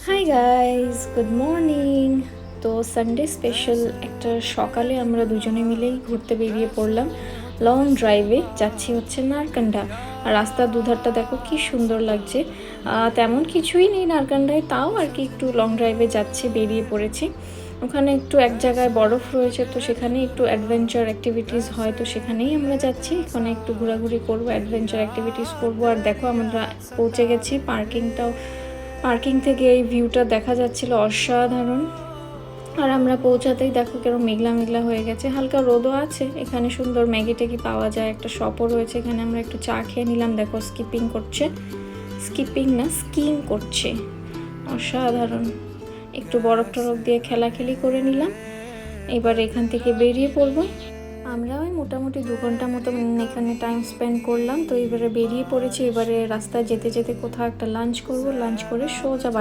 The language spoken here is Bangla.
Hi guys, good morning. তো সানডে স্পেশাল একটা সকালে আমরা দুজনে মিলেই ঘুরতে বেরিয়ে পড়লাম। লং ড্রাইভে যাচ্ছি হচ্ছে নারকান্ডা। আর রাস্তার দুধারটা দেখো কি সুন্দর লাগছে। তেমন কিছুই নেই নারকান্ডায়, তাও আর কি একটু লং ড্রাইভে যাচ্ছি, বেরিয়ে পড়েছি। ওখানে একটু এক জায়গায় বরফ রয়েছে, তো সেখানে একটু অ্যাডভেঞ্চার অ্যাক্টিভিটিস হয়, তো সেখানেই আমরা যাচ্ছি। এখানে একটু ঘোরাঘুরি করবো, অ্যাডভেঞ্চার অ্যাক্টিভিটিস করবো। আর দেখো আমরা পৌঁছে গেছি পার্কিং থেকে এই ভিউটা দেখা যাচ্ছিল অসাধারণ। আর আমরা পৌঁছাতেই দেখো কেরম মেঘলা মেঘলা হয়ে গেছে, হালকা রোদও আছে। এখানে সুন্দর ম্যাগি ট্যাগি পাওয়া যায়, একটা শপও রয়েছে। এখানে আমরা একটু চা খেয়ে নিলাম। দেখো স্কিং করছে, অসাধারণ। একটু বরফ টরফ দিয়ে খেলাখেলি করে নিলাম। এবার এখান থেকে বেরিয়ে পড়বো। আমরা ওই মোটামুটি 2 ঘন্টা মতো এখানে টাইম স্পেন্ড করলাম। তো এবারে বেরিয়ে পড়েছি। এবারে রাস্তায় যেতে যেতে কোথাও একটা লাঞ্চ করব, লাঞ্চ করে সোজা বাড়ি।